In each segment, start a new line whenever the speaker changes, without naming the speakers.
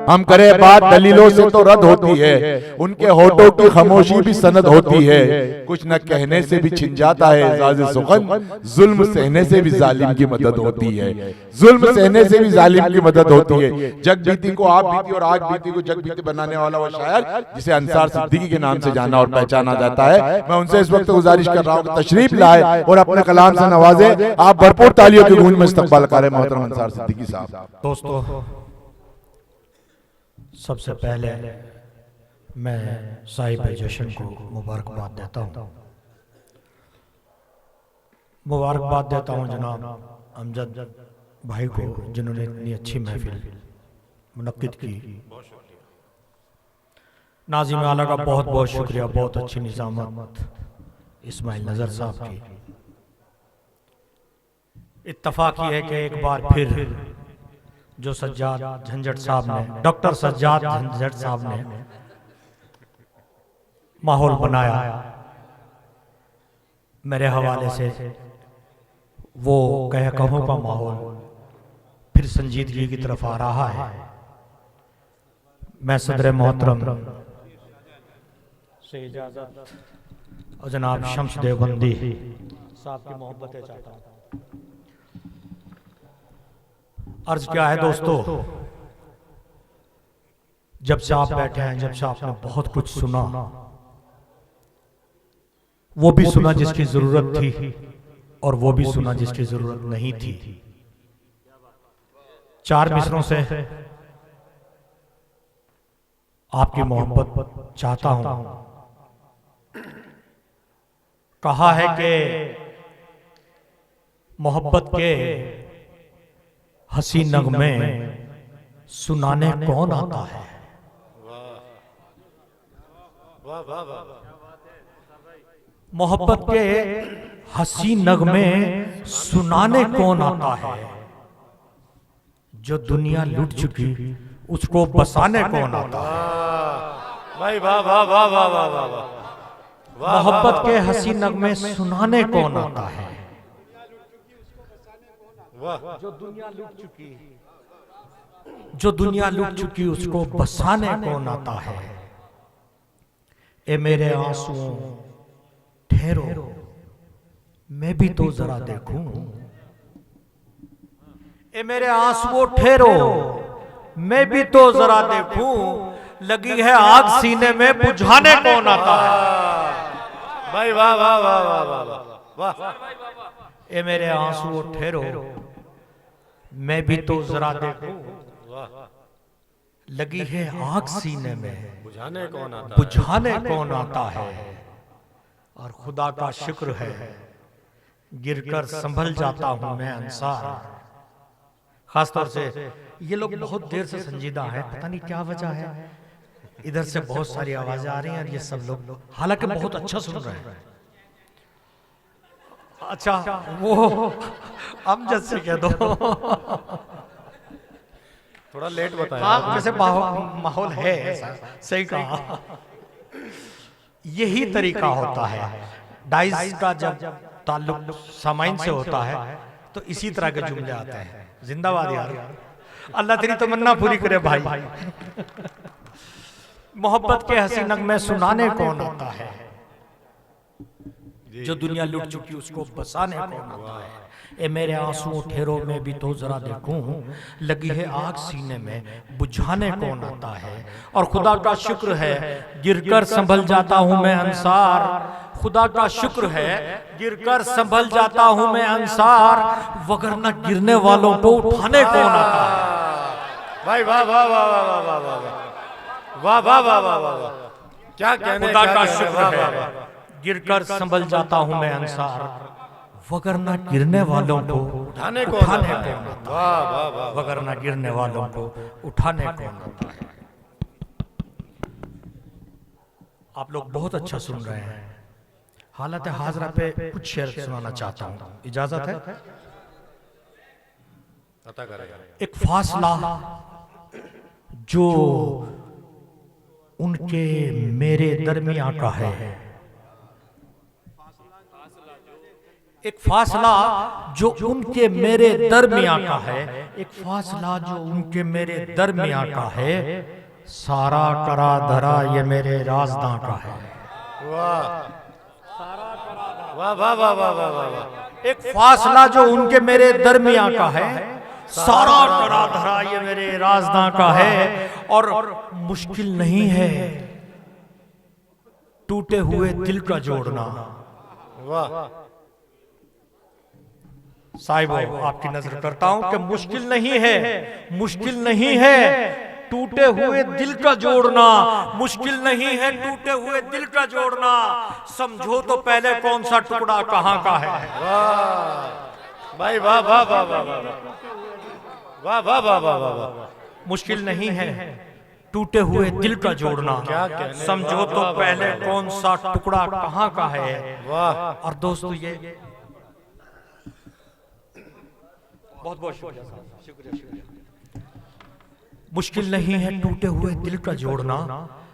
हम करे बात दलीलों से तो रद्द होती है, उनके होठों की खामोशी भी सनद होती है। कुछ न कहने से भी छिन जाता है एजाज़ सुखन, जुल्म सहने से भी जालिम की मदद होती है। जुल्म सहने से भी जालिम की मदद होती है। जग बीती को आप बीती और आग बीती को जग बीती बनाने वाला वो शायर जिसे अंसार सिद्दीकी के नाम से जाना और पहचाना जाता है, मैं उनसे इस वक्त गुजारिश कर रहा हूँ कि तशरीफ लाए और अपने कलाम से नवाजे। आप भरपूर तालियों की गूंज में इस्तकबाल करें मोहतरम अंसार सिद्दीकी साहब।
दोस्तों, सबसे पहले मैं साहिब जश्न को मुबारकबाद देता हूँ। मुबारकबाद देता हूँ जनाब अमजद भाई को, जिन्होंने इतनी अच्छी महफिल मुनक्किद की। नाज़िम आला का बहुत बहुत शुक्रिया, बहुत अच्छी निज़ामत इस्माइल नज़र साहब की। इत्तफाक ये है कि एक बार फिर जो सज्जाद झंझट साहब ने, डॉक्टर सज्जाद झंझट साहब ने माहौल बनाया, मेरे हवाले से वो कहकों का माहौल फिर संजीदगी की तरफ आ रहा है। मैं सदर मोहतरम से इजाजत और जनाब शम्स देवबंदी साहब की मोहब्बतें चाहता हूँ। अर्ज क्या है दोस्तों, जब से आप बैठे हैं, जब से आपने बहुत कुछ सुना, वो भी सुना जिसकी जरूरत थी और वो भी सुना जिसकी जरूरत नहीं थी। 4 मिसरों से आपकी मोहब्बत चाहता हूं। कहा है कि मोहब्बत के हसी नगमे सुनाने कौन आता है। मोहब्बत के हसी नगमे सुनाने कौन आता है। जो दुनिया लूट चुकी उसको बसाने कौन आता है।
भाई वाह वाह वाह वाह वाह वाह वाह।
मोहब्बत के हसी नगमे सुनाने कौन आता है। जो दुनिया लूट चुकी, जो दुनिया लूट चुकी उसको बसाने कौन आता है। ए मेरे आंसुओं ठहरो, मैं भी तो जरा देखूं। ए मेरे आंसुओं ठहरो, मैं भी तो जरा देखूं। लगी है आग सीने में, बुझाने कौन आता है।
भाई वाह वाह वाह वाह वाह वाह।
ए मेरे आंसुओं ठहरो, मैं भी तो जरा देखूं। लगी है आग सीने में,
बुझाने कौन आता है।
बुझाने कौन आता है। और खुदा का शुक्र है गिरकर संभल जाता हूं मैं अंसार। खासतौर से ये लोग बहुत देर से संजीदा हैं, पता नहीं क्या वजह है। इधर से बहुत सारी आवाजें आ रही हैं और ये सब लोग हालांकि बहुत अच्छा सुन रहे हैं। अच्छा, वो अमजद से कह दो
थोड़ा लेट बताया।
हाँ, जैसे माहौल है ऐसा, सही कहा। यही तरीका होता है डाइस का, जब ताल्लुक सामाइन से होता है तो इसी तरह के जुमले आते हैं। जिंदाबाद यार, अल्लाह तेरी तमन्ना पूरी करे भाई। मोहब्बत के हसी नगमे सुनाने कौन आता है। जो दुनिया लूट चुकी उसको बसाने कौन आता है। ए मेरे आंसुओं ठहरो, मैं भी तो जरा देखूं। लगी है आग सीने में, बुझाने कौन आता है। और खुदा का शुक्र है गिरकर संभल जाता हूं मैं अंसार। खुदा का शुक्र है गिरकर संभल जाता हूं मैं अंसार। वगरना गिरने वालों को उठाने कौन आता है।
भाई वाह वाह वाह वाह वाह वाह वाह वाह वाह वाह वाह वाह। क्या कहने।
खुदा का शुक्र है गिरकर संभल जाता हूं मैं अंसार। वगरना गिरने वालों को
उठाने कौन
उठाने
आता है।
कौन आता है।
वाह वाह वाह।
वगरना गिरने वालों को उठाने कौन आता है। आप लोग बहुत अच्छा सुन रहे हैं। हालत हाजरा पे कुछ शेर सुनाना चाहता हूं, इजाजत है।
पता करेगा।
एक फासला जो उनके मेरे दरमिया का है। एक फासला जो उनके मेरे दरमियां का है, एक फासला जो उनके मेरे दरमियां का है, सारा करा धरा ये मेरे राज़दां का है।
वाह वाह वाह वाह वाह वाह वाह।
एक फासला जो उनके मेरे दरमियां का है, सारा करा धरा ये मेरे राज़दां का है। और मुश्किल नहीं है टूटे हुए दिल का जोड़ना।
वाह
साहिबो, आपकी नजर करता हूं कि मुश्किल नहीं है, मुश्किल नहीं है टूटे हुए दिल का जोड़ना, मुश्किल नहीं है टूटे हुए दिल का जोड़ना। समझो तो पहले कौन सा टुकड़ा कहां का है।
वाह भाई वाह वाह वाह वाह वाह वाह वाह वाह वाह वाह वाह।
मुश्किल नहीं है टूटे हुए दिल का जोड़ना,
क्या कहने,
समझो तो पहले कौन सा टुकड़ा कहां का है।
वाह।
और दोस्तों ये बहुत बहुत शुक्रिया, शुक्रिया। मुश्किल नहीं है टूटे हुए दिल का जोड़ना,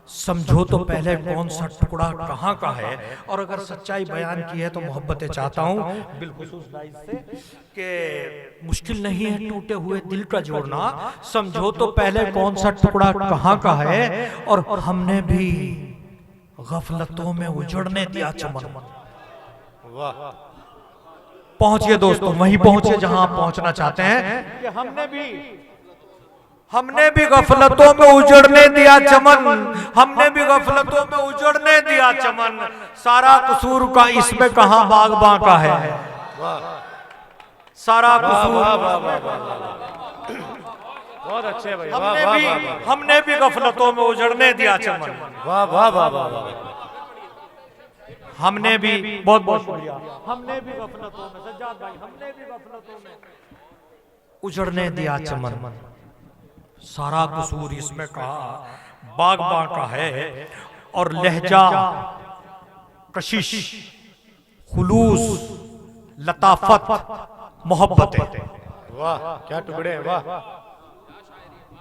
समझो तो पहले कौन सा टुकड़ा कहां का है। और अगर सच्चाई बयान की है तो मोहब्बतें चाहता हूं बिलखुसूस दाइस से कि मुश्किल नहीं है टूटे हुए दिल का जोड़ना, समझो तो पहले कौन सा टुकड़ा कहां का है। और हमने भी गफलतों में उजड़ने दिया चमन।
वाह
पहुंचिए दोस्तों, वहीं पहुंचे जहां आप पहुंचना चाहते हैं कि हमने भी गफलतों में उजड़ने दिया चमन, हमने भी गफलतों में उजड़ने दिया चमन। सारा कसूर का इसमें कहां बागबां का है। सारा कसूर
बहुत अच्छे भाई।
हमने भी गफलतों में उजड़ने दिया चमन।
वाह वाह वाह वाह वाह।
हमने भी बहुत बहुत शुक्रिया, हमने भी गफलतों में, सज्जाद भाई, हमने भी गफलतों में उजड़ने दिया चमन। सारा कसूर इसमें कहा बागबां का है। और लहजा कशिश, खुलूस, लताफत, मोहब्बतें।
वाह क्या टुकड़े हैं। वाह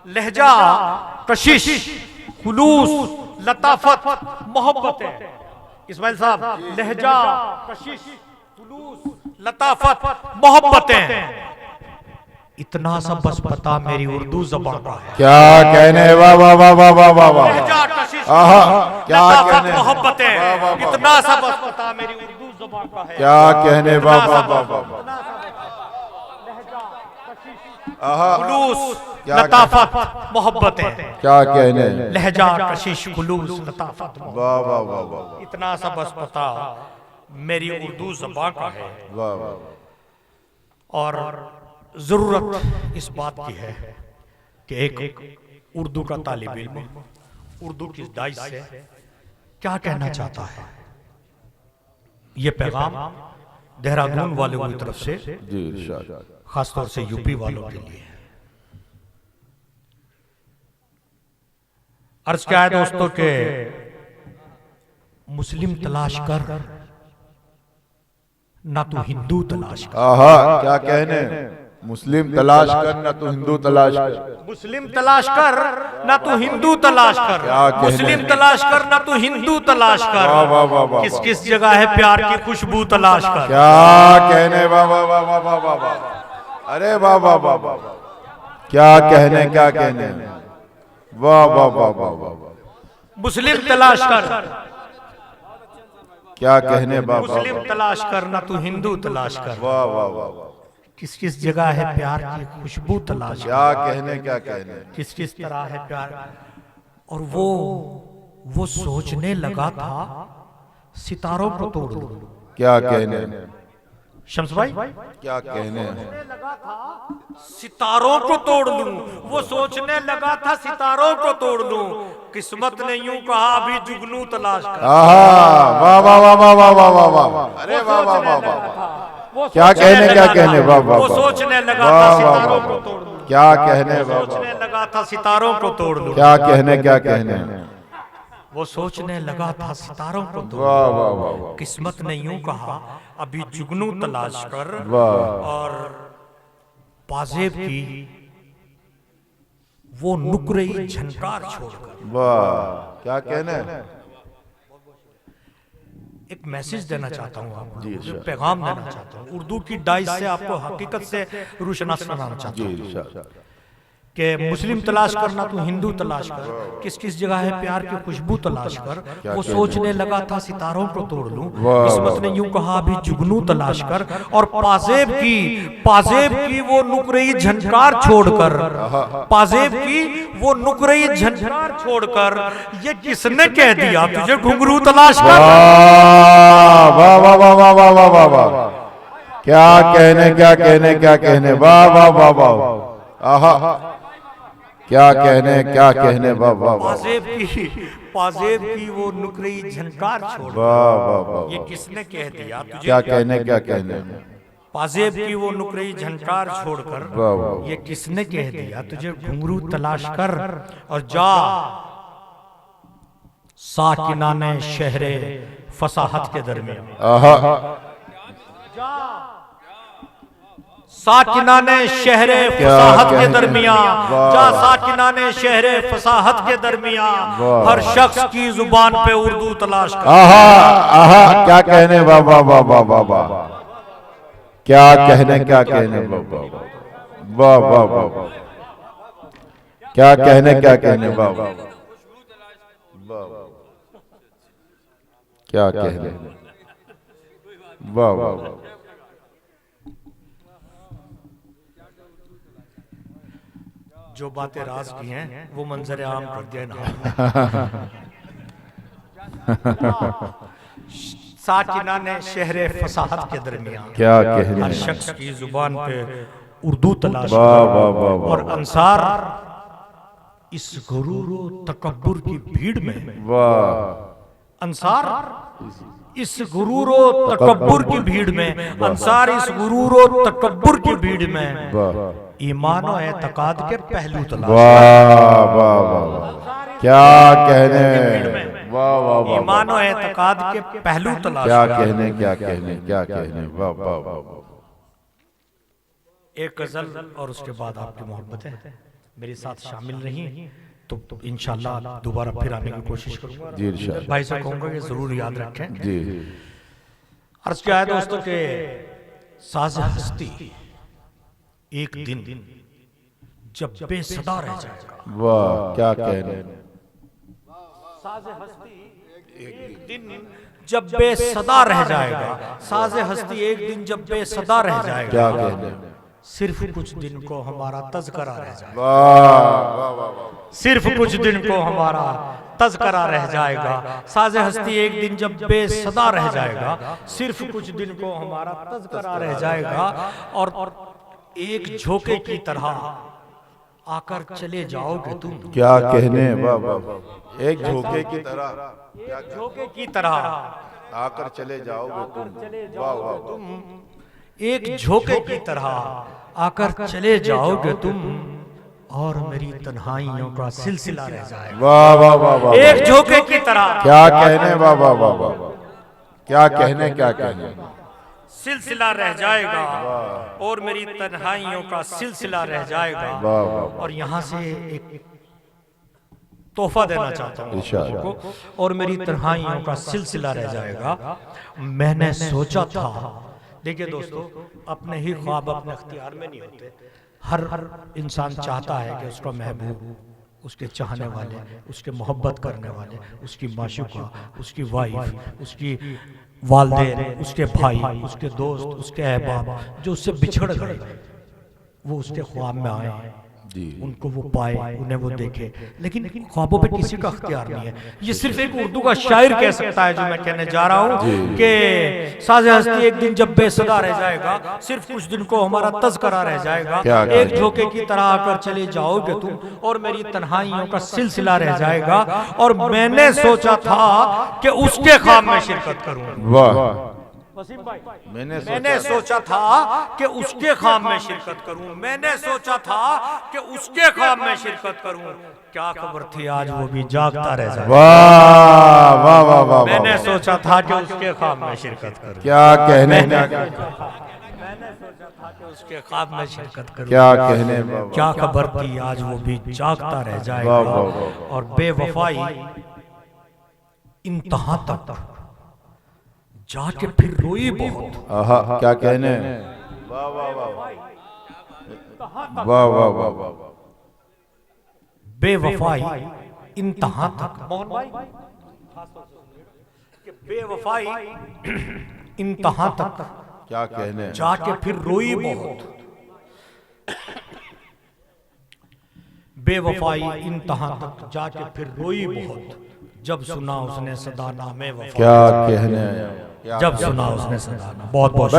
लहजा कशिश, खुलूस, लताफत, मोहब्बतें। इस्माइल साहब, लहजा कशिश, खुलूस, लताफत, मोहब्बतें। इतना सा बस पता मेरी उर्दू ज़बान का है।
क्या कहने, वाह वाह वाह वाह वाह वाह वाह।
लहजा कशिश,
आहा, क्या
लताफत,
कहने,
मोहब्बतें।
वाह, वाह, वाह।
इतना सा बस पता मेरी उर्दू ज़बान का है।
क्या कहने, वाह वाह वाह वाह। आहा,
खुलूस,
क्या
लताफत, मोहब्बतें।
क्या कहने,
लहजा कशिश, खुलूस, लताफत, मोहब्बतें।
वाह वाह वाह वाह
इतना सा बस पता मेरी उर्दू ज़बान का है।
वाह वाह।
और जरूरत इस बात की है कि एक उर्दू का तालिब इल्म उर्दू की दाइश से क्या कहना चाहता है। ये पैगाम देहरादून वालों की तरफ से,
जी इरशाद।
खासतौर से यूपी वालों के लिए। अर्ज क्या है दोस्तों के मुस्लिम तलाश कर ना तो हिंदू तलाश कर।
आहा, क्या कहने, मुस्लिम तलाश कर ना तो हिंदू तलाश कर।
मुस्लिम तलाश कर ना तो हिंदू तलाश कर।
क्या कहने,
मुस्लिम तलाश कर ना तो हिंदू तलाश कर।
वाह वाह वाह वाह।
किस किस जगह है प्यार की खुशबू तलाश कर।
क्या कहने, वाह वाह वाह वाह वाह वाह वाह। अरे वाह वाह वाह वाह। क्या कहने, क्या कहने, वाह वाह वाह वाह वाह।
मुस्लिम तलाश कर,
क्या कहने, वाह वाह
मुस्लिम तलाश कर ना तो हिंदू तलाश कर।
वाह वाह वाह।
किस किस जगह है प्यार की खुशबू तलाश कर।
क्या कहने, क्या कहने,
किस किस तरह है प्यार। और वो सोचने लगा था सितारों को तोड़ दूं।
क्या कहने,
शम्स भाई,
क्या कहने,
सितारों को तोड़ लूं। वो सोचने लगा था सितारों को तोड़ लूं। किस्मत ने यूं कहा अभी जुगनू तलाश कर।
आहा, वाह वाह वाह वाह वाह वाह वाह वाह। अरे वाह वाह वाह वाह। क्या कहने, क्या कहने, वाह वाह।
वो सोचने लगा था सितारों को तोड़ लूं।
क्या कहने, वाह
सोचने लगा था सितारों को तोड़ लूं।
क्या कहने, क्या कहने,
वो सोचने लगा था सितारों को तोड़
वाह
लूं।
वाह वाह वाह।
किस्मत ने यूं कहा अभी जुगनू तलाश कर।
वाह।
और पाजेब की वो नुकरई झनकार छोड़कर।
वाह, क्या कहने,
एक मैसेज देना चाहता हूँ आपको,
जी,
एक
इरशाद।
पैगाम देना चाहता हूँ, उर्दू की डाइस से आपको हकीकत से रोशनास बनाना चाहता
जी
हूँ
इरशाद।
कि मुस्लिम तलाश करना तो हिंदू तलाश कर, किस किस जगह है प्यार की खुशबू तलाश कर। वो सोचने लगा था सितारों को तोड़ लूं, किस्मत ने यूं कहा अभी जुगनू तलाश कर। और पाजेब की वो नुकरई झनकार छोड़कर, पाजेब की वो नुकरई झनकार छोड़कर, ये किसने कह दिया तुझे घुंघरू तलाश कर।
वाह वाह वाह वाह वाह वाह वाह वाह, क्या कहने क्या कहने क्या कहने, वाह वाह वाह वाह, आहा क्या कहने, वाह वाह वाह,
पाजेब की वो नुकरई झनकार छोड़,
वाह वाह वाह,
ये किसने कह दिया तुझे
क्या कहने,
पाजेब की वो नुकरई झनकार छोड़कर,
वाह वाह,
ये किसने कह दिया तुझे घुंघरू तलाश कर। और जा साकिनाने शहरे फसाहत के दरमियान,
आहा
साकिनाने शहरे फसाहत के दरमियान, जा साकिनाने शहरे फसाहत के दरमियान, हर शख्स की जुबान पे उर्दू तलाश कर।
आहा आहा, क्या कहने, वाह वाह वाह वाह वाह वाह, क्या कहने, वाह वाह वाह वाह वाह, क्या कहने, वाह वाह, क्या कहने, वाह वाह वाह,
जो बातें राज की हैं वो मंजर आम कर दिया ना। साकिनाने शहरे फसाहत के दरमियान,
क्या कहने,
हर शख्स की जुबान पे उर्दू तलाश
वाह
कर।
वाह वाह वाह,
और अंसार इस गुरूर व तकब्बुर की भीड़ में,
वाह
अंसार इस गुरूर व तकब्बुर की भीड़ में, अंसार इस गुरूर व तकब्बुर की भीड़ में
वाह
ईमान और एतकाद के पहलू तलाश,
वाह वाह वाह, क्या कहने, वाह वाह वाह,
ईमान और एतकाद के पहलू तलाश।
क्या कहने, वाह वाह वाह वाह,
एक गजल और उसके बाद आपकी मोहब्बतें मेरे साथ शामिल रही तो इंशाल्लाह दोबारा फिर आने की कोशिश करूंगा।
जी इरशाद,
भाई से कहूंगा कि जरूर याद रखें।
जी
अर्ज किया है दोस्तों के साज़ हस्ती एक दिन जब बेसदा रह जाएगा,
वाह क्या कहने,
साज़ हस्ती एक दिन जब बेसदा रह जाएगा, साज़ हस्ती एक दिन जब बेसदा रह जाएगा,
क्या कहने,
सिर्फ कुछ दिन को हमारा तज़करा रह जाएगा,
वाह वाह वाह,
सिर्फ कुछ दिन को हमारा तज़करा रह जाएगा। साज़े हस्ती एक दिन जब बेसदा रह जाएगा, सिर्फ कुछ दिन को हमारा तज़करा रह जाएगा। और एक झोंके की तरह आकर चले जाओगे तुम,
क्या कहने, वाह वाह, एक झोंके की तरह,
एक झोंके की तरह
आकर चले जाओगे तुम, वाह वाह वाह,
एक झोंके की तरह आकर चले जाओगे तुम, और मेरी तन्हाइयों का सिलसिला रह जाएगा।
वाह वाह वाह वाह,
एक झोंके की तरह
क्या कहने, वाह वाह वाह वाह, क्या कहने,
सिलसिला रह जाएगा, और मेरी तन्हाइयों का सिलसिला रह जाएगा।
वाह वाह,
और यहाँ से एक तोहफा देना चाहता हूँ
इरशाद,
आपको, और मेरी तन्हाइयों का सिलसिला रह जाएगा। मैंने सोचा था, देखिए दोस्तों, अपने ही ख्वाब अपने अख्तियार में नहीं होते। हर इंसान चाहता है कि उसका महबूब, उसके चाहने वाले, उसके मोहब्बत करने वाले, उसकी माशूका, उसकी वाइफ, उसकी वालदेन, उसके भाई, उसके दोस्त, उसके अहबाब जो उससे बिछड़ गए, वो उसके ख्वाब में आए, उनको वो पाए, उन्हें वो देखे। लेकिन ख्वाबों पे किसी का अख्तियार नहीं है। ये सिर्फ एक उर्दू का शायर कह सकता है जो मैं कहने जा रहा हूँ कि साज़े हस्ती एक दिन जब बेसदा रह जाएगा, सिर्फ कुछ दिन को हमारा तज़करा रह जाएगा, एक झोंके की तरह आकर चले जाओगे तुम, और मेरी तन्हाइयों का सिलसिला रह जाएगा। और मैंने सोचा था कि उसके ख्वाब में शिरकत करूँ।
वाह,
मैंने सोचा था कि उसके ख्वाब में शिरकत करूं, मैंने सोचा था कि उसके ख्वाब में शिरकत करूं। क्या खबर थी आज वो भी जागता रह जाए।
वाह वाह वाह वाह,
मैंने सोचा था कि उसके ख्वाब में शिरकत करूं,
क्या कहने,
मैंने सोचा था कि उसके ख्वाब में शिरकत करूं,
क्या कहने,
क्या खबर थी आज वो भी जागता रह जाएगा। और बेवफाई इंतहा तक जाके फिर रोई बहुत।
आहा, क्या कहने। वाह वाह वाह वाह वाह वाह वाह।
बेवफाई इंतहा तक, मोहन भाई, कि बेवफाई इंतहा तक
क्या कहने।
जाके फिर रोई बहुत। बेवफाई इंतहा तक जाके फिर रोई बहुत, जब सुना उसने सदा नामे वफा।
क्या कहने।
जब सुना उसने सदा नाम। बहुत बहुत